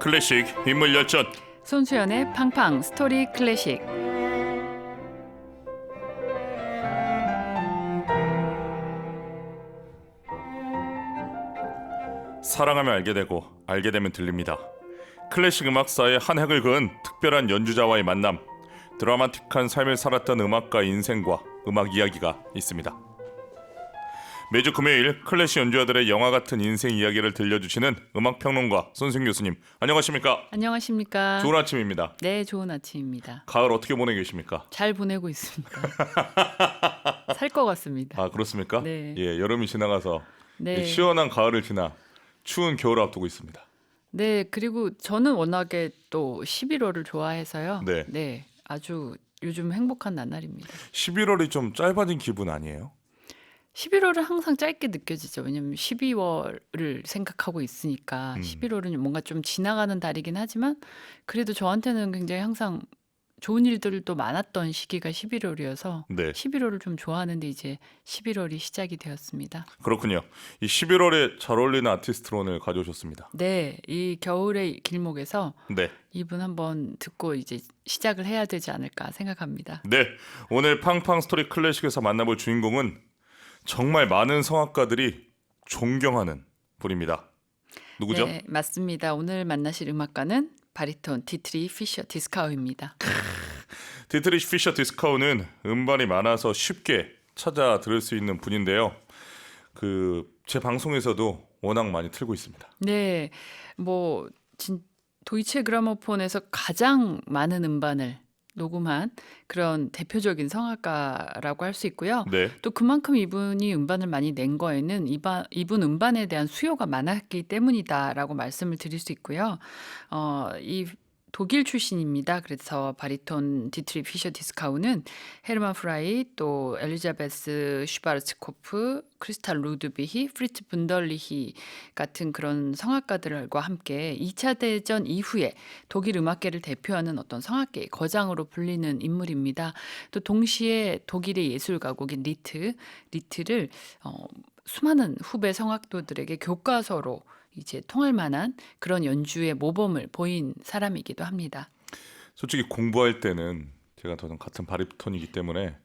클래식 인물 열전. 손수연의 팡팡 스토리 클래식. 사랑하면 알게 되고 알게 되면 들립니다. 클래식 음악사의 한 획을 그은 특별한 연주자와의 만남. 드라마틱한 삶을 살았던 음악가 인생과 음악 이야기가 있습니다. 매주 금요일 클래식 연주자들의 영화 같은 인생 이야기를 들려주시는 음악평론가 손수연 교수님, 안녕하십니까? 안녕하십니까? 좋은 아침입니다. 네, 좋은 아침입니다. 가을 어떻게 보내고 계십니까? 잘 보내고 있습니다. 살 것 같습니다. 아, 그렇습니까? 네. 예, 여름이 지나가서 네. 시원한 가을을 지나 추운 겨울을 앞두고 있습니다. 네, 그리고 저는 워낙에 또 11월을 좋아해서요. 네. 아주 요즘 행복한 나날입니다. 11월이 좀 짧아진 기분 아니에요? 11월은 항상 짧게 느껴지죠. 왜냐면 12월을 생각하고 있으니까 11월은 뭔가 좀 지나가는 달이긴 하지만 그래도 저한테는 굉장히 항상 좋은 일들도 많았던 시기가 11월이어서 네. 11월을 좀 좋아하는데 이제 11월이 시작이 되었습니다. 그렇군요. 이 11월에 잘 어울리는 아티스트로 오늘 가져오셨습니다. 네, 이 겨울의 길목에서 네. 이분 한번 듣고 이제 시작을 해야 되지 않을까 생각합니다. 네. 오늘 팡팡 스토리 클래식에서 만나볼 주인공은 정말 많은 성악가들이 존경하는 분입니다. 누구죠? 네, 맞습니다. 오늘 만나실 음악가는 바리톤 디트리 피셔 디스카우입니다. 디트리히 피셔 디스카우는 음반이 많아서 쉽게 찾아 들을 수 있는 분인데요. 제 방송에서도 워낙 많이 틀고 있습니다. 네, 뭐 도이체 그라모폰에서 가장 많은 음반을 녹음한 그런 대표적인 성악가라고 할 수 있고요. 네. 또 그만큼 이분이 음반을 많이 낸 거에는 이분 음반에 대한 수요가 많았기 때문이다라고 말씀을 드릴 수 있고요. 이 독일 출신입니다. 그래서 바리톤 디트리 피셔 디스카우는 헤르만 프라이, 또 엘리자베스 슈바르츠코프, 크리스탈 루드비히, 프리츠 분덜리히 같은 그런 성악가들과 함께 2차 대전 이후에 독일 음악계를 대표하는 어떤 성악계의 거장으로 불리는 인물입니다. 또 동시에 독일의 예술가곡인 리트를 수많은 후배 성악도들에게 교과서로 이제 통할 만한 그런 연주의 모범을 보인 사람이기도 합니다. 솔직히 공부할 때는 제가 저는 같은 바리톤이기 때문에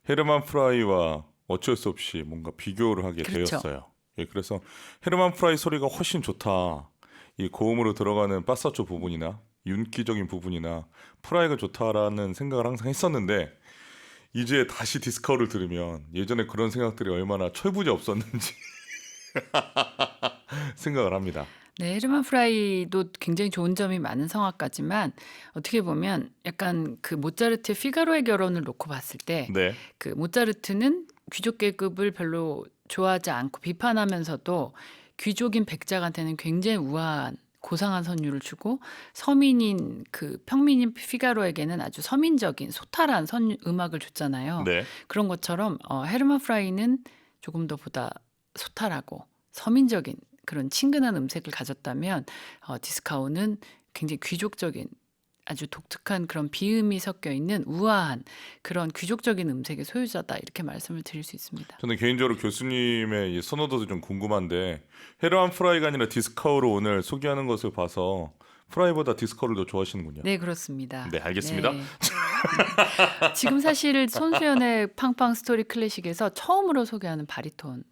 헤르만 프라이와 어쩔 수 없이 뭔가 비교를 하게 그렇죠. 되었어요. 예, 그래서 헤르만 프라이 소리가 훨씬 좋다. 이 고음으로 들어가는 빠사초 부분이나 윤기적인 부분이나 프라이가 좋다라는 생각을 항상 했었는데 이제 다시 디스카우를 들으면 예전에 그런 생각들이 얼마나 철부지 없었는지 생각을 합니다. 네, 헤르만 프라이도 굉장히 좋은 점이 많은 성악가지만 어떻게 보면 약간 그 모차르트의 피가로의 결혼을 놓고 봤을 때 네. 그 모차르트는 귀족 계급을 별로 좋아하지 않고 비판하면서도 귀족인 백작한테는 굉장히 우아한 고상한 선율을 주고 서민인 그 평민인 피가로에게는 아주 서민적인 소탈한 음악을 줬잖아요. 네. 그런 것처럼 헤르만 프라이는 조금 더 보다 소탈하고 서민적인 그런 친근한 음색을 가졌다면 디스카우는 굉장히 귀족적인 아주 독특한 그런 비음이 섞여 있는 우아한 그런 귀족적인 음색의 소유자다 이렇게 말씀을 드릴 수 있습니다. 저는 개인적으로 교수님의 이 선호도도 좀 궁금한데 헤르만 프라이가 아니라 디스카우를 오늘 소개하는 것을 봐서 프라이보다 디스카우를 더 좋아하시는군요. 네, 그렇습니다. 네, 알겠습니다. 네. 지금 사실 손수연의 팡팡 스토리 클래식에서 처음으로 소개하는 바리톤이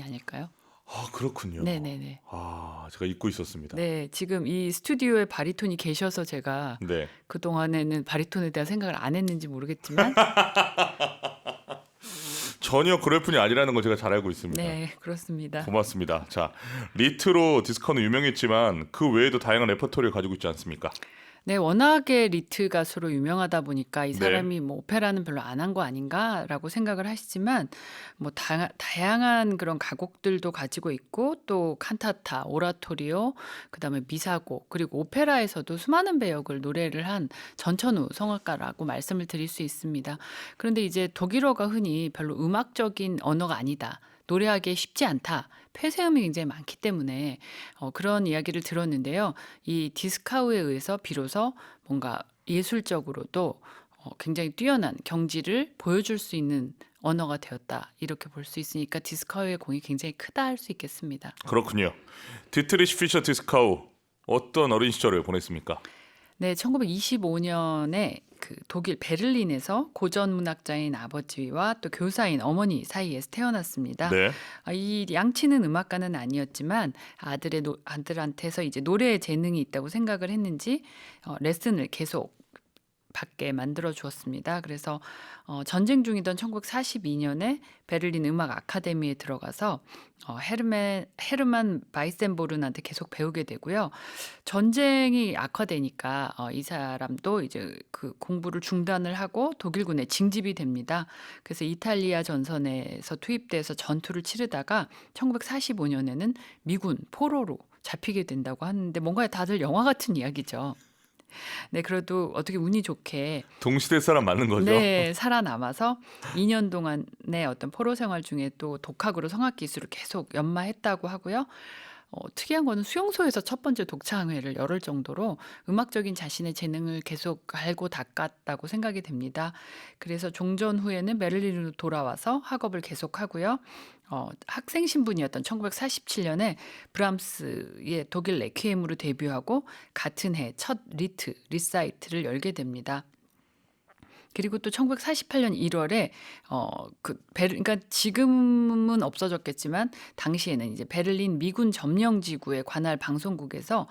아닐까요? 아, 그렇군요. 네네네. 아, 제가 잊고 있었습니다. 네, 지금 이 스튜디오에 바리톤이 계셔서 제가 네. 그동안에는 바리톤에 대한 생각을 안 했는지 모르겠지만 전혀 그럴 뿐이 아니라는 걸 제가 잘 알고 있습니다. 네, 그렇습니다. 고맙습니다. 자, 리트로 디스카우는 유명했지만 그 외에도 다양한 레퍼토리를 가지고 있지 않습니까? 네, 워낙에 리트 가수로 유명하다 보니까 이 네. 사람이 뭐 오페라는 별로 안 한 거 아닌가라고 생각을 하시지만 뭐 다양한 그런 가곡들도 가지고 있고 또 칸타타, 오라토리오, 그다음에 미사곡 그리고 오페라에서도 수많은 배역을 노래를 한 전천후 성악가라고 말씀을 드릴 수 있습니다. 그런데 이제 독일어가 흔히 별로 음악적인 언어가 아니다. 노래하기 쉽지 않다. 폐쇄음이 굉장히 많기 때문에 그런 이야기를 들었는데요. 이 디스카우에 의해서 비로소 뭔가 예술적으로도 굉장히 뛰어난 경지를 보여줄 수 있는 언어가 되었다. 이렇게 볼 수 있으니까 디스카우의 공이 굉장히 크다 할 수 있겠습니다. 그렇군요. 디트리히 피셔 디스카우 어떤 어린 시절을 보냈습니까? 네, 1925년에 그 독일 베를린에서 고전 문학자인 아버지와 또 교사인 어머니 사이에서 태어났습니다. 네. 이 양치는 음악가는 아니었지만 아들한테서 이제 노래에 재능이 있다고 생각을 했는지 레슨을 계속 받게 만들어 주었습니다. 그래서 전쟁 중이던 1942년에 베를린 음악 아카데미에 들어가서 헤르만 바이센보른한테 계속 배우게 되고요. 전쟁이 악화되니까 이 사람도 이제 그 공부를 중단을 하고 독일군에 징집이 됩니다. 그래서 이탈리아 전선에서 투입돼서 전투를 치르다가 1945년에는 미군 포로로 잡히게 된다고 하는데 뭔가 다들 영화 같은 이야기죠. 네, 그래도 어떻게 운이 좋게 동시대 사람 맞는 거죠? 네, 살아남아서 2년 동안의 어떤 포로 생활 중에 또 독학으로 성악 기술을 계속 연마했다고 하고요. 특이한 거는 수용소에서 첫 번째 독창회를 열을 정도로 음악적인 자신의 재능을 계속 갈고 닦았다고 생각이 됩니다. 그래서 종전 후에는 베를린으로 돌아와서 학업을 계속하고요. 학생 신분이었던 1947년에 브람스의 독일 레퀴엠으로 데뷔하고 같은 해 첫 리사이트를 열게 됩니다. 그리고 또 1948년 1월에 그러니까 지금은 없어졌겠지만 당시에는 이제 베를린 미군 점령 지구의 관할 방송국에서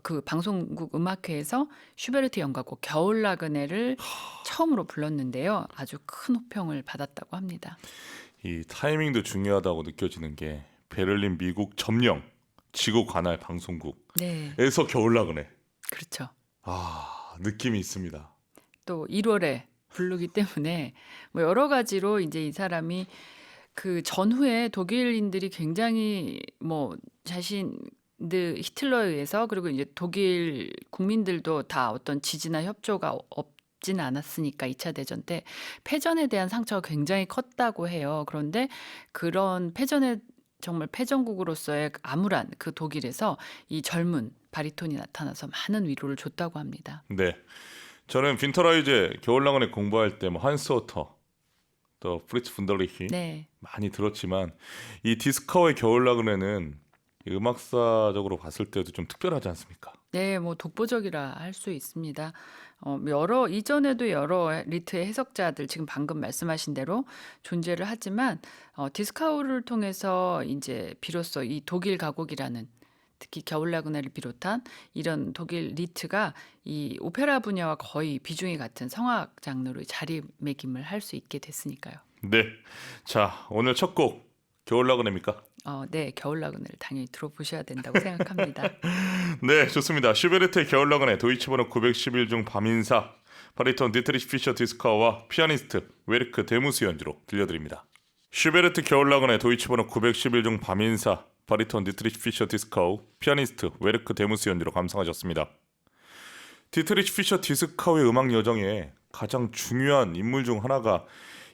그 방송국 음악회에서 슈베르트 연가곡 겨울나그네를 처음으로 불렀는데요. 아주 큰 호평을 받았다고 합니다. 이 타이밍도 중요하다고 느껴지는 게 베를린 미국 점령 지구 관할 방송국에서 네, 겨울나그네. 그렇죠. 느낌이 있습니다. 또 1월에 부르기 때문에 뭐 여러 가지로 이제 이 사람이 그 전후에 독일인들이 굉장히 뭐 자신들 히틀러에 의해서 그리고 이제 독일 국민들도 다 어떤 지지나 협조가 없진 않았으니까 2차 대전 때 패전에 대한 상처가 굉장히 컸다고 해요. 그런데 그런 패전에 정말 패전국으로서의 암울한 그 독일에서 이 젊은 바리톤이 나타나서 많은 위로를 줬다고 합니다. 네. 저는 빈터라이제 겨울나그네 공부할 때 뭐 한스 워터, 또 프리츠 분더리히 네. 많이 들었지만 이 디스커의 겨울나그네는 이 음악사적으로 봤을 때도 좀 특별하지 않습니까? 네, 뭐 독보적이라 할 수 있습니다. 여러 이전에도 여러 리트의 해석자들 지금 방금 말씀하신 대로 존재를 하지만 디스카우를 통해서 이제 비로소 이 독일 가곡이라는 특히 겨울나그네를 비롯한 이런 독일 리트가 이 오페라 분야와 거의 비중이 같은 성악 장르로 자리매김을 할 수 있게 됐으니까요. 네. 자, 오늘 첫 곡 겨울나그네입니까? 네, 겨울나그네를 당연히 들어보셔야 된다고 생각합니다. 네, 좋습니다. 슈베르트의 겨울나그네 도이치번호 911 중 밤인사 바리톤 디트리히 피셔 디스카우와 피아니스트 웨르크 데무스 연주로 들려드립니다. 슈베르트 겨울나그네 도이치번호 911 중 밤인사 바리톤 디트리히 피셔 디스카우 피아니스트 웨르크 데무스 연주로 감상하셨습니다. 디트리히 피셔 디스카우의 음악 여정에 가장 중요한 인물 중 하나가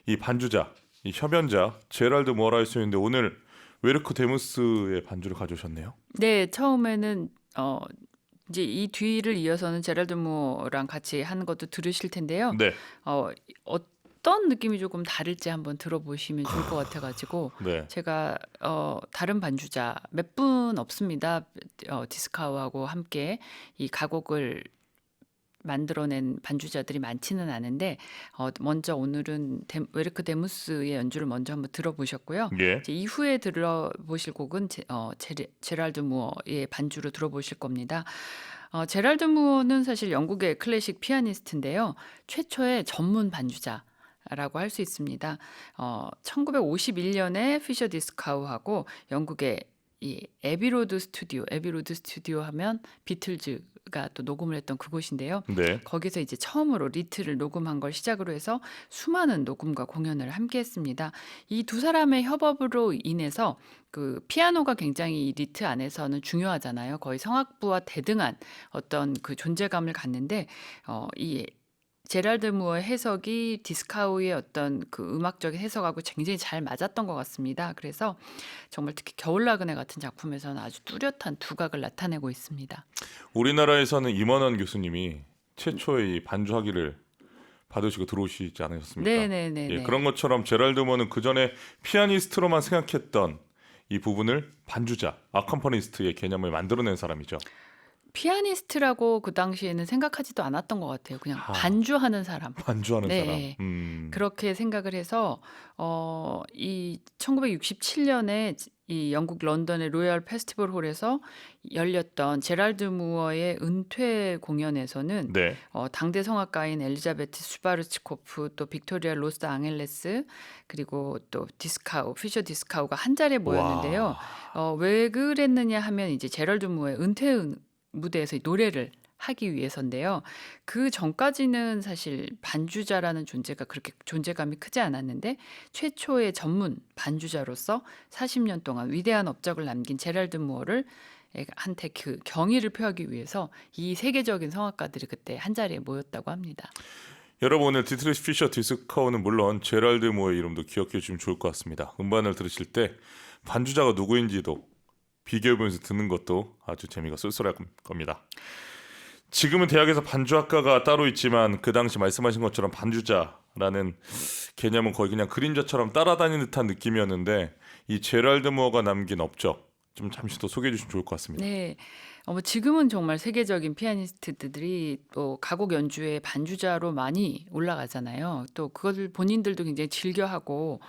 이 반주자, 이 협연자 제랄드 무어라이스였는데 오늘 웨르크 데무스의 반주를 가져오셨네요. 네, 처음에는 이제 이 뒤를 이어서는 제랄드 무어랑 같이 하는 것도 들으실 텐데요. 네, 어떤 느낌이 조금 다를지 한번 들어보시면 좋을 것 같아가지고 네, 제가 다른 반주자 몇 분 없습니다. 디스카우하고 함께 이 가곡을 만들어낸 반주자들이 많지는 않은데 먼저 오늘은 웨르크 데무스의 연주를 먼저 한번 들어보셨고요. 예, 이제 이후에 들어보실 곡은 제랄드 무어의 반주로 들어보실 겁니다. 제랄드 무어는 사실 영국의 클래식 피아니스트인데요. 최초의 전문 반주자라고 할 수 있습니다. 1951년에 피셔 디스카우하고 영국의 이 에비로드 스튜디오 하면 비틀즈가 또 녹음을 했던 그곳인데요. 네, 거기서 이제 처음으로 리트를 녹음한 걸 시작으로 해서 수많은 녹음과 공연을 함께 했습니다. 이 두 사람의 협업으로 인해서 그 피아노가 굉장히 이 리트 안에서는 중요하잖아요. 거의 성악부와 대등한 어떤 그 존재감을 갖는데 이 제랄드 무어의 해석이 디스카우의 어떤 그 음악적인 해석하고 굉장히 잘 맞았던 것 같습니다. 그래서 정말 특히 겨울나그네 같은 작품에서는 아주 뚜렷한 두각을 나타내고 있습니다. 우리나라에서는 임원원 교수님이 최초의 이 반주 학위를 받으시고 들어오시지 않으셨습니까? 네네네. 예, 그런 것처럼 제랄드 무어는 그 전에 피아니스트로만 생각했던 이 부분을 반주자, 아컴퍼니스트의 개념을 만들어낸 사람이죠. 피아니스트라고 그 당시에는 생각하지도 않았던 것 같아요. 그냥 아, 반주하는 사람. 반주하는 사람. 네. 그렇게 생각을 해서 이 1967년에 이 영국 런던의 로얄 페스티벌 홀에서 열렸던 제랄드 무어의 은퇴 공연에서는 네. 당대 성악가인 엘리자베트 슈바르츠코프 또 빅토리아 로스 앙헬레스 그리고 또 디스카우 피셔 디스카우가 한 자리에 모였는데요. 와. 왜 그랬느냐 하면 이제 제럴드 무어의 은퇴 무대에서 노래를 하기 위해서인데요. 그 전까지는 사실 반주자라는 존재가 그렇게 존재감이 크지 않았는데 최초의 전문 반주자로서 40년 동안 위대한 업적을 남긴 제랄드 무어를 한테 그 경의를 표하기 위해서 이 세계적인 성악가들이 그때 한 자리에 모였다고 합니다. 여러분 오늘 디트리시 피셔 디스커우는 물론 제랄드 무어의 이름도 기억해 주시면 좋을 것 같습니다. 음반을 들으실 때 반주자가 누구인지도 비교해보면서 듣는 것도 아주 재미가 쏠쏠할 겁니다. 지금은 대학에서 반주학과가 따로 있지만 그 당시 말씀하신 것처럼 반주자라는 개념은 거의 그냥 그림자처럼 따라다니는 듯한 느낌이었는데 이 제랄드 무어가 남긴 업적 좀 잠시 더 소개해 주시면 좋을 것 같습니다. 네. 뭐 지금은 정말 세계적인 피아니스트들이 또 가곡 연주에 반주자로 많이 올라가잖아요. 또 그것을 본인들도 굉장히 즐겨하고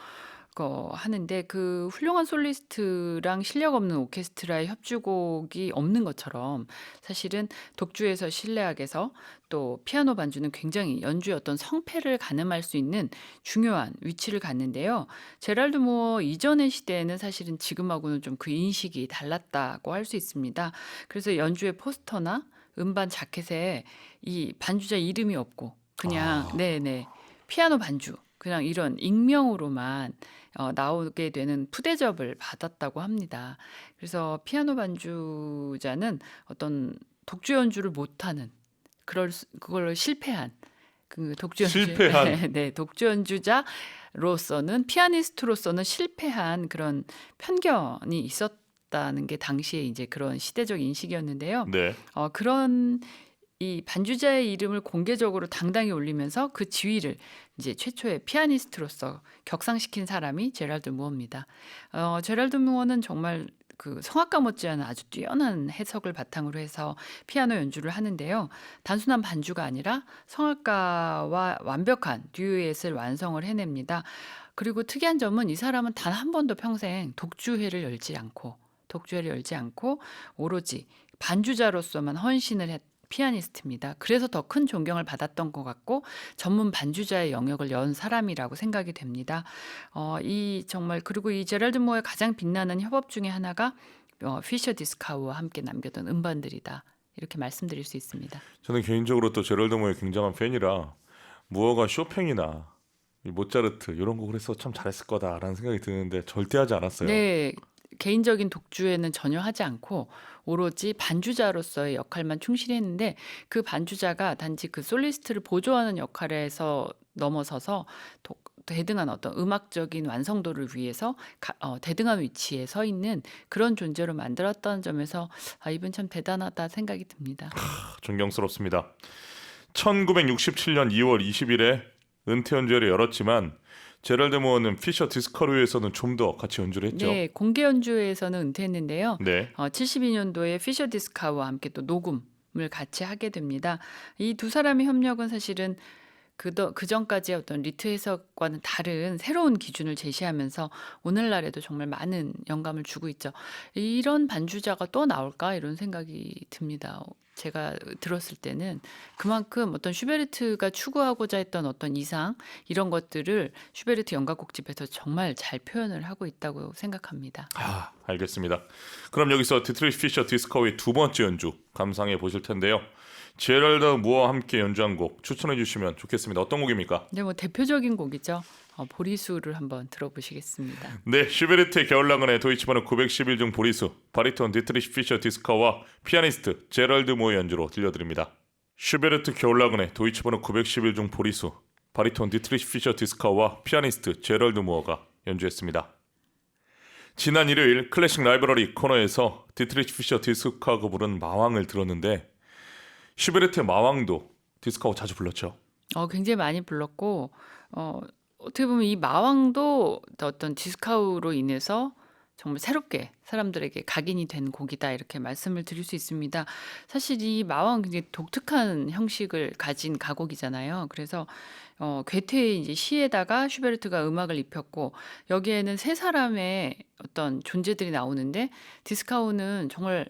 하는데 그 훌륭한 솔리스트랑 실력 없는 오케스트라의 협주곡이 없는 것처럼 사실은 독주에서 실내악에서 또 피아노 반주는 굉장히 연주의 어떤 성패를 가늠할 수 있는 중요한 위치를 갖는데요. 제랄드 무어 이전의 시대에는 사실은 지금하고는 좀 그 인식이 달랐다고 할 수 있습니다. 그래서 연주의 포스터나 음반 자켓에 이 반주자 이름이 없고 그냥 아, 네네 피아노 반주 그냥 이런 익명으로만 나오게 되는 푸대접을 받았다고 합니다. 그래서 피아노 반주자는 어떤 독주 연주를 못하는 그걸 실패한 그 독주 연주 실패한. 네, 독주 연주자로서는 피아니스트로서는 실패한 그런 편견이 있었다는 게 당시에 이제 그런 시대적 인식이었는데요. 네. 그런 이 반주자의 이름을 공개적으로 당당히 올리면서 그 지위를 이제 최초의 피아니스트로서 격상시킨 사람이 제랄드 무어입니다. 제랄드 무어는 정말 그 성악가 못지않은 아주 뛰어난 해석을 바탕으로 해서 피아노 연주를 하는데요. 단순한 반주가 아니라 성악가와 완벽한 듀엣을 완성을 해냅니다. 그리고 특이한 점은 이 사람은 단 한 번도 평생 독주회를 열지 않고 오로지 반주자로서만 헌신을 했 피아니스트입니다. 그래서 더 큰 존경을 받았던 것 같고 전문 반주자의 영역을 연 사람이라고 생각이 됩니다. 이 정말 그리고 이 제랄드 무어의 가장 빛나는 협업 중에 하나가 피셔 디스카우와 함께 남겨둔 음반들이다. 이렇게 말씀드릴 수 있습니다. 저는 개인적으로 또 제럴드 무어의 굉장한 팬이라 무어가 쇼팽이나 이 모차르트 이런 곡을 해서 참 잘했을 거다라는 생각이 드는데 절대 하지 않았어요. 네. 개인적인 독주에는 전혀 하지 않고 오로지 반주자로서의 역할만 충실히 했는데 그 반주자가 단지 그 솔리스트를 보조하는 역할에서 넘어서서 대등한 어떤 음악적인 완성도를 위해서 대등한 위치에 서 있는 그런 존재로 만들었다는 점에서 이분 참 대단하다 생각이 듭니다. 존경스럽습니다. 1967년 2월 20일에 은퇴 연주회를 열었지만 제럴드 무어는 피셔 디스커루에서는 좀 더 같이 연주를 했죠. 네, 공개 연주회에서는 은퇴했는데요. 네. 72년도에 피셔 디스카우와 함께 또 녹음을 같이 하게 됩니다. 이 두 사람의 협력은 사실은 그 전까지의 어떤 리트 해석과는 다른 새로운 기준을 제시하면서 오늘날에도 정말 많은 영감을 주고 있죠. 이런 반주자가 또 나올까 이런 생각이 듭니다. 제가 들었을 때는 그만큼 어떤 슈베르트가 추구하고자 했던 어떤 이상 이런 것들을 슈베르트 연가곡집에서 정말 잘 표현을 하고 있다고 생각합니다. 알겠습니다. 그럼 여기서 디트리시 피셔 디스커의 두 번째 연주 감상해 보실 텐데요. 제럴드 무어와 함께 연주한 곡 추천해 주시면 좋겠습니다. 어떤 곡입니까? 근데 뭐 대표적인 곡이죠. 보리수를 한번 들어보시겠습니다. 네, 슈베르트의 겨울나그네 도이치번호 911중 보리수 바리톤 디트리시 피셔 디스커와 피아니스트 제럴드 무어의 연주로 들려드립니다. 슈베르트 겨울나그네 도이치번호 911중 보리수 바리톤 디트리시 피셔 디스커와 피아니스트 제럴드 무어가 연주했습니다. 지난 일요일 클래식 라이브러리 코너에서 디트리시 피셔 디스커가 부른 마왕을 들었는데 슈베르트의 마왕도 디스커가 자주 불렀죠. 굉장히 많이 불렀고 어떻게 보면 이 마왕도 어떤 디스카우로 인해서 정말 새롭게 사람들에게 각인이 된 곡이다 이렇게 말씀을 드릴 수 있습니다. 사실 이 마왕은 굉장히 독특한 형식을 가진 가곡이잖아요. 그래서 괴테의 이제 시에다가 슈베르트가 음악을 입혔고 여기에는 세 사람의 어떤 존재들이 나오는데 디스카우는 정말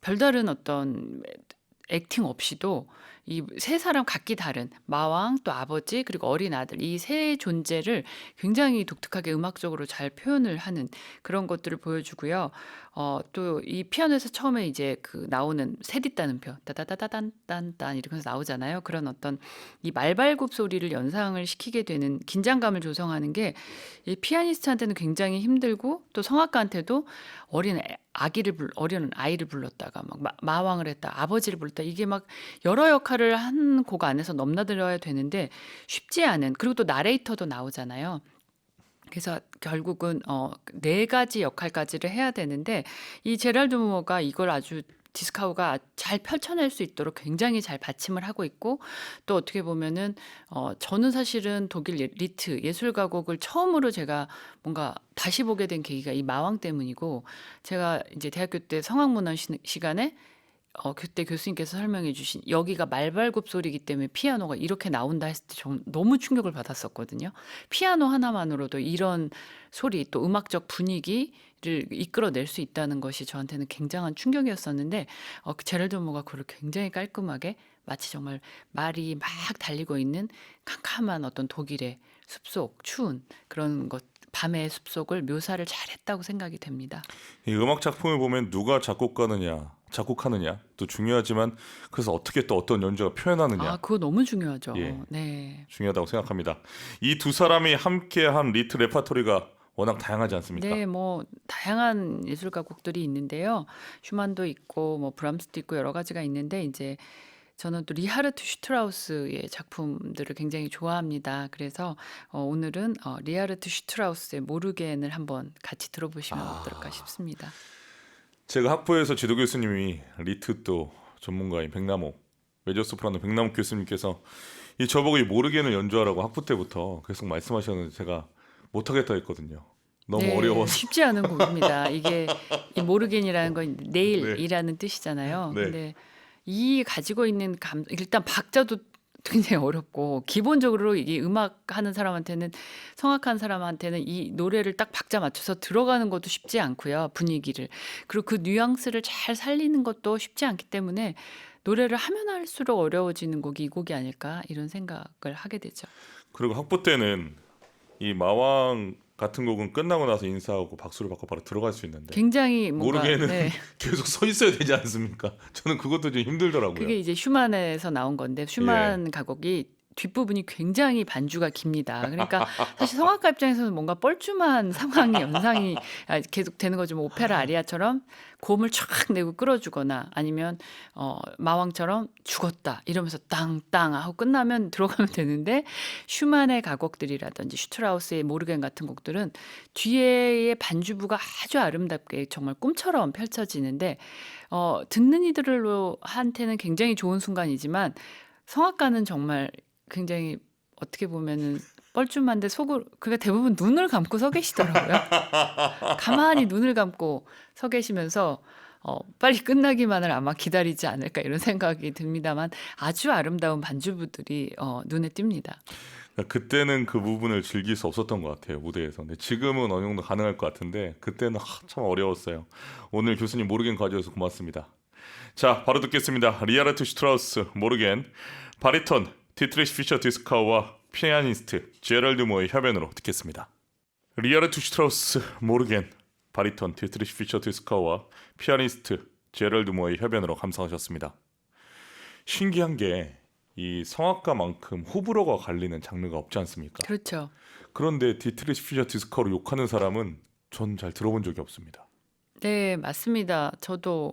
별다른 어떤 액팅 없이도 이 세 사람 각기 다른 마왕 또 아버지 그리고 어린 아들 이 세 존재를 굉장히 독특하게 음악적으로 잘 표현을 하는 그런 것들을 보여주고요. 또 이 피아노에서 처음에 이제 그 나오는 세디 따는표 따다다다단딴딴 이러면서 나오잖아요. 그런 어떤 이 말발굽 소리를 연상을 시키게 되는 긴장감을 조성하는 게 이 피아니스트한테는 굉장히 힘들고 또 성악가한테도 어린 아이를 불렀다가 막 마왕을 했다 아버지를 불렀다 이게 막 여러 역할을 한 곡 안에서 넘나들어야 되는데 쉽지 않은 그리고 또 나레이터도 나오잖아요. 그래서 결국은 네 가지 역할까지를 해야 되는데 이 제랄드 무어가 이걸 아주 디스카우가 잘 펼쳐낼 수 있도록 굉장히 잘 받침을 하고 있고 또 어떻게 보면은 저는 사실은 독일 리트 예술가곡을 처음으로 제가 뭔가 다시 보게 된 계기가 이 마왕 때문이고 제가 이제 대학교 때 성악문화 시간에 그때 교수님께서 설명해 주신 여기가 말발굽 소리이기 때문에 피아노가 이렇게 나온다 했을 때 너무 충격을 받았었거든요. 피아노 하나만으로도 이런 소리 또 음악적 분위기를 이끌어낼 수 있다는 것이 저한테는 굉장한 충격이었었는데 제럴드 모가 그걸 굉장히 깔끔하게 마치 정말 말이 막 달리고 있는 캄캄한 어떤 독일의 숲속 추운 그런 것 밤의 숲속을 묘사를 잘했다고 생각이 됩니다. 이 음악 작품을 보면 누가 작곡하느냐 또 중요하지만 그래서 어떻게 또 어떤 연주가 표현하느냐 그거 너무 중요하죠. 예. 네. 중요하다고 생각합니다. 이 두 사람이 함께한 리트 레파토리가 워낙 다양하지 않습니까? 네, 뭐 다양한 예술가 곡들이 있는데요. 슈만도 있고 뭐 브람스도 있고 여러 가지가 있는데 이제 저는 또 리하르트 슈트라우스의 작품들을 굉장히 좋아합니다. 그래서 오늘은 리하르트 슈트라우스의 모르겐을 한번 같이 들어보시면 어떨까 싶습니다. 제가 학부에서 지도 교수님이 리트 또 전문가인 백남옥 메조소프라노 백남옥 교수님께서 이 저보고 이 모르겐을 연주하라고 학부 때부터 계속 말씀하셨는데 제가 못하겠다 했거든요. 너무 네, 어려워서. 쉽지 않은 곡입니다. 이게 이 모르겐이라는 건 네. 내일이라는 뜻이잖아요. 네. 근데 이 가지고 있는 일단 박자도 굉장히 어렵고 기본적으로 이 음악 하는 사람한테는 성악하는 사람한테는 이 노래를 딱 박자 맞춰서 들어가는 것도 쉽지 않고요. 분위기를. 그리고 그 뉘앙스를 잘 살리는 것도 쉽지 않기 때문에 노래를 하면 할수록 어려워지는 곡이 이 곡이 아닐까 이런 생각을 하게 되죠. 그리고 학부 때는 이 마왕 같은 곡은 끝나고 나서 인사하고 박수를 받고 바로 들어갈 수 있는데 굉장히 뭔가 모르게는 네. 계속 서 있어야 되지 않습니까? 저는 그것도 좀 힘들더라고요. 그게 이제 슈만에서 나온 건데 슈만 가곡이 뒷부분이 굉장히 반주가 깁니다. 그러니까 사실 성악가 입장에서는 뭔가 뻘쭘한 상황이 연상이 계속 되는 거죠. 뭐 오페라 아리아처럼 고음을 촥 내고 끌어주거나 아니면 마왕처럼 죽었다 이러면서 땅땅 하고 끝나면 들어가면 되는데 슈만의 가곡들이라든지 슈트라우스의 모르겐 같은 곡들은 뒤에의 반주부가 아주 아름답게 정말 꿈처럼 펼쳐지는데 듣는 이들한테는 굉장히 좋은 순간이지만 성악가는 정말 굉장히 어떻게 보면은 뻘쭘한데 속으로 그러니까 대부분 눈을 감고 서 계시더라고요. 가만히 눈을 감고 서 계시면서 빨리 끝나기만을 아마 기다리지 않을까 이런 생각이 듭니다만 아주 아름다운 반주부들이 눈에 띕니다. 그러니까 그때는 그 부분을 즐길 수 없었던 것 같아요 무대에서. 근데 지금은 어느 정도 가능할 것 같은데 그때는 참 어려웠어요. 오늘 교수님 모르겐 가져와서 고맙습니다. 자, 바로 듣겠습니다. 리하르트 슈트라우스 모르겐, 바리톤 디트리시 피셔 디스카우와 피아니스트 제럴드 모의 협연으로 듣겠습니다. 리하르트 슈트라우스 모르겐, 바리톤 디트리시 피셔 디스카우와 피아니스트 제럴드 모의 협연으로 감상하셨습니다. 신기한 게 이 성악가만큼 호불호가 갈리는 장르가 없지 않습니까? 그렇죠. 그런데 디트리시 피셔 디스카우를 욕하는 사람은 전 잘 들어본 적이 없습니다. 네, 맞습니다. 저도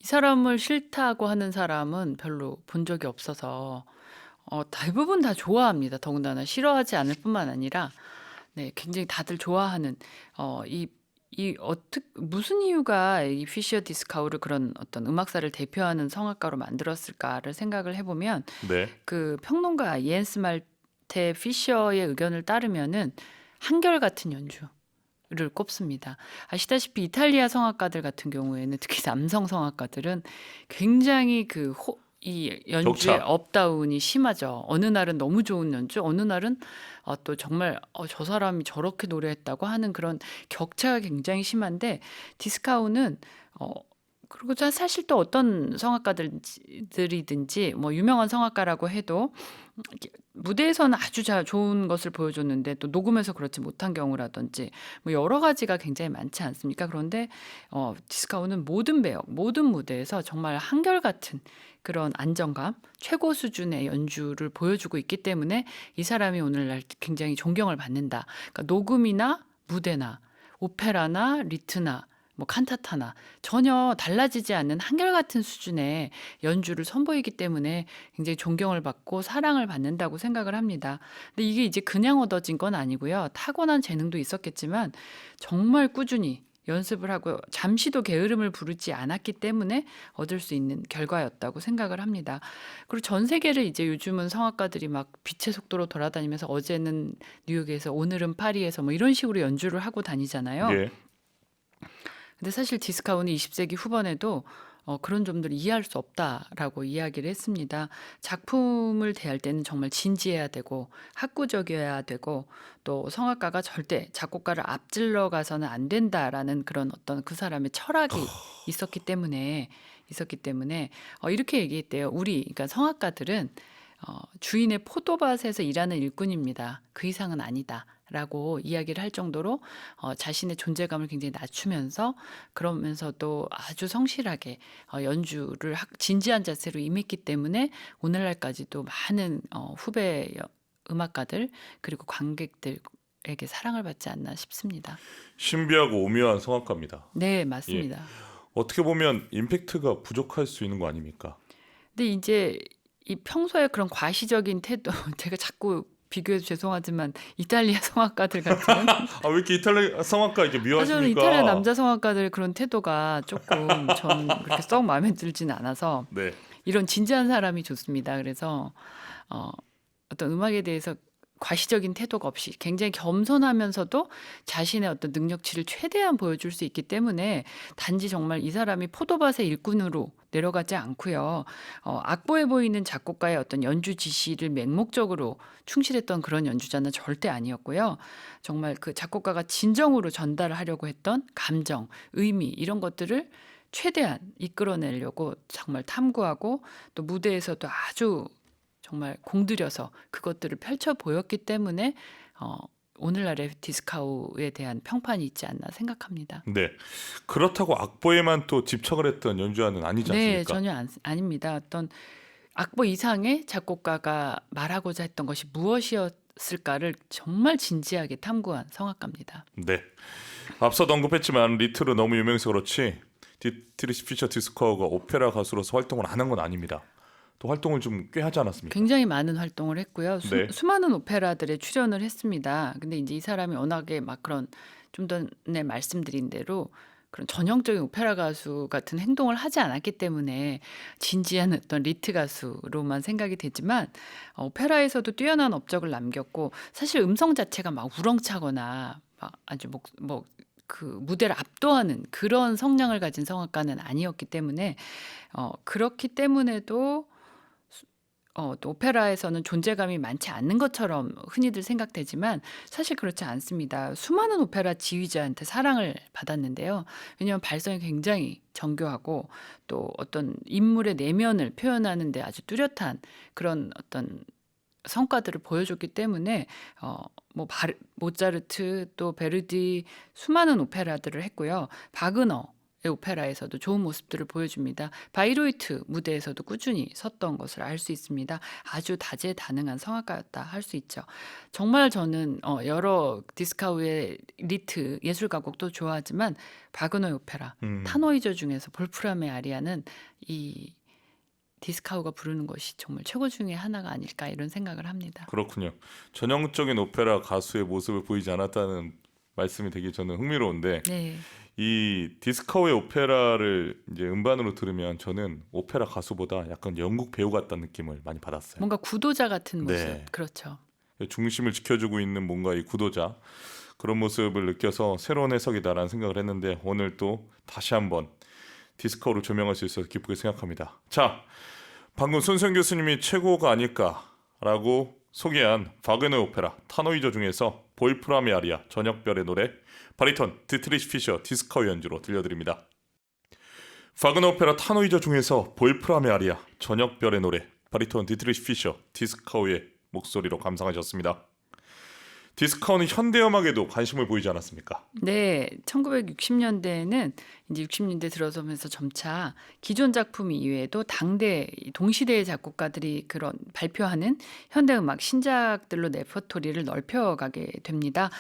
이 사람을 싫다고 하는 사람은 별로 본 적이 없어서 대부분 다 좋아합니다. 더군다나 싫어하지 않을 뿐만 아니라 네, 굉장히 다들 좋아하는 무슨 이유가 이 피셔 디스카우를 그런 어떤 음악사를 대표하는 성악가로 만들었을까를 생각을 해보면 네. 그 평론가 이엔스 말테 피셔의 의견을 따르면은 한결같은 연주, 를 꼽습니다. 아시다시피 이탈리아 성악가들 같은 경우에는 특히 남성 성악가들은 굉장히 이 연주의 격차. 업다운이 심하죠. 어느 날은 너무 좋은 연주, 어느 날은 또 정말 저 사람이 저렇게 노래했다고 하는 그런 격차가 굉장히 심한데 디스카우는 그리고 사실 또 어떤 성악가들이든지 뭐 유명한 성악가라고 해도 이렇게 무대에서는 아주 좋은 것을 보여줬는데 또 녹음해서 그렇지 못한 경우라든지 뭐 여러 가지가 굉장히 많지 않습니까? 그런데 디스카우는 모든 배역, 모든 무대에서 정말 한결같은 그런 안정감, 최고 수준의 연주를 보여주고 있기 때문에 이 사람이 오늘날 굉장히 존경을 받는다. 그러니까 녹음이나 무대나 오페라나 리트나 뭐 칸타타나 전혀 달라지지 않는 한결같은 수준의 연주를 선보이기 때문에 굉장히 존경을 받고 사랑을 받는다고 생각을 합니다. 근데 이게 이제 그냥 얻어진 건 아니고요. 타고난 재능도 있었겠지만 정말 꾸준히 연습을 하고 잠시도 게으름을 부르지 않았기 때문에 얻을 수 있는 결과였다고 생각을 합니다. 그리고 전 세계를 이제 요즘은 성악가들이 막 빛의 속도로 돌아다니면서 어제는 뉴욕에서 오늘은 파리에서 뭐 이런 식으로 연주를 하고 다니잖아요. 예. 근데 사실 디스카우는 20세기 후반에도 그런 점들을 이해할 수 없다라고 이야기를 했습니다. 작품을 대할 때는 정말 진지해야 되고 학구적이어야 되고 또 성악가가 절대 작곡가를 앞질러 가서는 안 된다라는 그런 어떤 그 사람의 철학이 있었기 때문에 이렇게 얘기했대요. 그러니까 성악가들은 주인의 포도밭에서 일하는 일꾼입니다. 그 이상은 아니다. 라고 이야기를 할 정도로 자신의 존재감을 굉장히 낮추면서 그러면서도 아주 성실하게 연주를 진지한 자세로 임했기 때문에 오늘날까지도 많은 후배 음악가들 그리고 관객들에게 사랑을 받지 않나 싶습니다. 신비하고 오묘한 성악가입니다. 네, 예. 맞습니다. 어떻게 보면 임팩트가 부족할 수 있는 거 아닙니까? 근데 이제 이 평소에 그런 과시적인 태도 제가 자꾸 비교해서 죄송하지만 이탈리아 성악가들 같은 아, 왜 이렇게 이탈리아 성악가 이렇게 저는 미워하십니까? 이탈리아 남자 성악가들 그런 태도가 조금 전 그렇게 썩 마음에 들지는 않아서 네. 이런 진지한 사람이 좋습니다. 그래서 어떤 음악에 대해서 과시적인 태도가 없이 굉장히 겸손하면서도 자신의 어떤 능력치를 최대한 보여줄 수 있기 때문에 단지 정말 이 사람이 포도밭의 일꾼으로 내려가지 않고요. 악보에 보이는 작곡가의 어떤 연주 지시를 맹목적으로 충실했던 그런 연주자는 절대 아니었고요. 정말 그 작곡가가 진정으로 전달하려고 했던 감정, 의미 이런 것들을 최대한 이끌어내려고 정말 탐구하고 또 무대에서도 아주 정말 공들여서 그것들을 펼쳐 보였기 때문에 오늘날의 디스카우에 대한 평판이 있지 않나 생각합니다. 네. 그렇다고 악보에만 또 집착을 했던 연주자는 아니지 네, 않습니까? 전혀 아닙니다. 어떤 악보 이상의 작곡가가 말하고자 했던 것이 무엇이었을까를 정말 진지하게 탐구한 성악가입니다. 네. 앞서도 언급했지만 리트로 너무 유명해서 그렇지 디트리시 피처 디스커가 오페라 가수로서 활동을 안 한 건 아닙니다. 또 활동을 좀 꽤 하지 않았습니까? 굉장히 많은 활동을 했고요. 네. 수많은 오페라들에 출연을 했습니다. 근데 이제 이 사람이 워낙에 막 그런 좀 전에 말씀드린 대로 그런 전형적인 오페라 가수 같은 행동을 하지 않았기 때문에 진지한 어떤 리트 가수로만 생각이 되지만 오페라에서도 뛰어난 업적을 남겼고 사실 음성 자체가 막 우렁차거나 막 아주 그 무대를 압도하는 그런 성량을 가진 성악가는 아니었기 때문에 그렇기 때문에도 또 오페라에서는 존재감이 많지 않는 것처럼 흔히들 생각되지만 사실 그렇지 않습니다. 수많은 오페라 지휘자한테 사랑을 받았는데요. 왜냐하면 발성이 굉장히 정교하고 또 어떤 인물의 내면을 표현하는 데 아주 뚜렷한 그런 어떤 성과들을 보여줬기 때문에 모차르트 또 베르디 수많은 오페라들을 했고요. 바그너의 오페라에서도 좋은 모습들을 보여줍니다. 바이로이트 무대에서도 꾸준히 섰던 것을 알 수 있습니다. 아주 다재다능한 성악가였다 할 수 있죠. 정말 저는 여러 디스카우의 리트 예술가곡도 좋아하지만 바그너의 오페라 타노이저 중에서 볼프람의 아리아는 이 디스카우가 부르는 것이 정말 최고 중에 하나가 아닐까 이런 생각을 합니다. 그렇군요. 전형적인 오페라 가수의 모습을 보이지 않았다는 말씀이 되게 저는 흥미로운데 네. 이 디스카우의 오페라를 이제 음반으로 들으면 저는 오페라 가수보다 약간 영국 배우 같다는 느낌을 많이 받았어요. 뭔가 구도자 같은 모습. 네. 그렇죠. 중심을 지켜주고 있는 뭔가 이 구도자. 그런 모습을 느껴서 새로운 해석이다라는 생각을 했는데 오늘 또 다시 한번 디스커로 조명할 수 있어서 기쁘게 생각합니다. 자, 방금 손수영 교수님이 최고가 아닐까라고 소개한 바그너 오페라 타노이저 중에서 볼프람의 아리아 저녁별의 노래 바리톤 디트리시 피셔 디스커 연주로 들려드립니다. 바그너 오페라 타노이저 중에서 볼프람의 아리아 저녁별의 노래 바리톤 디트리시 피셔 디스커의 목소리로 감상하셨습니다. 디스커는 현대음악에도 관심을 보이지 않았습니까? 네, 1960년대에는 이제 60년대 들어서면서 점차 기존 작품 이외에도 당대 동시대의 작곡가들이 그런 발표하는 현대음악 신작들로 레퍼토리를 넓혀가게 됩니다.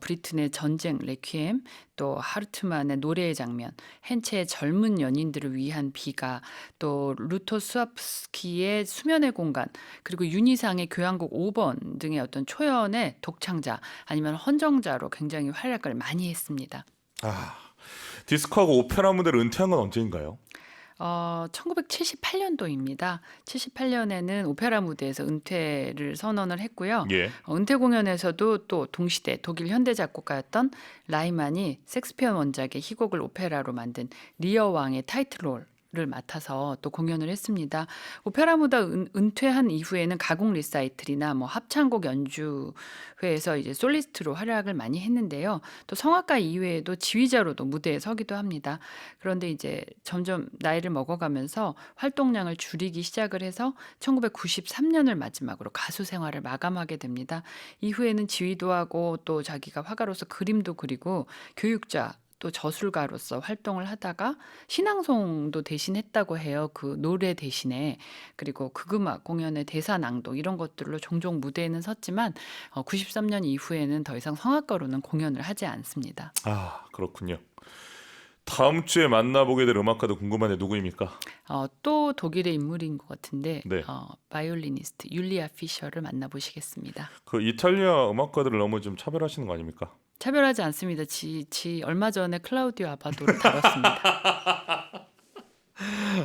브리튼의 전쟁 레퀴엠, 또 하르트만의 노래의 장면, 헨체의 젊은 연인들을 위한 비가, 또 루토 수아프스키의 수면의 공간, 그리고 윤희상의 교향곡 5번 등의 어떤 초연의 독창자 아니면 헌정자로 굉장히 활약을 많이 했습니다. 디스커하고 오페라 무대를 은퇴한 건 언제인가요? 1978년도입니다. 78년에는 오페라 무대에서 은퇴를 선언을 했고요. 예. 은퇴 공연에서도 또 동시대 독일 현대 작곡가였던 라이만이 섹스피어 원작의 희곡을 오페라로 만든 리어 왕의 타이틀롤을 맡아서 또 공연을 했습니다. 오페라 무대 은퇴한 이후에는 가곡 리사이틀이나 뭐 합창곡 연주회에서 이제 솔리스트로 활약을 많이 했는데요. 또 성악가 이외에도 지휘자로도 무대에 서기도 합니다. 그런데 이제 점점 나이를 먹어가면서 활동량을 줄이기 시작을 해서 1993년을 마지막으로 가수 생활을 마감하게 됩니다. 이후에는 지휘도 하고 또 자기가 화가로서 그림도 그리고 교육자 또 저술가로서 활동을 하다가 신앙송도 대신 했다고 해요. 그 노래 대신에. 그리고 극음악 공연의 대사 낭독 이런 것들로 종종 무대에는 섰지만 93년 이후에는 더 이상 성악가로는 공연을 하지 않습니다. 그렇군요. 다음 주에 만나보게 될 음악가도 궁금한데 누구입니까? 또 독일의 인물인 것 같은데 네. 바이올리니스트 율리아 피셔를 만나보시겠습니다. 그 이탈리아 음악가들을 너무 좀 차별하시는 거 아닙니까? 차별하지 않습니다. 지 얼마 전에 클라우디오 아바도를 다뤘습니다.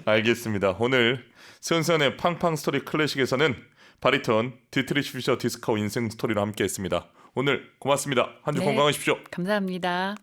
알겠습니다. 오늘 손선의 팡팡 스토리 클래식에서는 바리톤 디트리시 피셔 디스커 인생 스토리로 함께했습니다. 오늘 고맙습니다. 한 주 네. 건강하십시오. 감사합니다.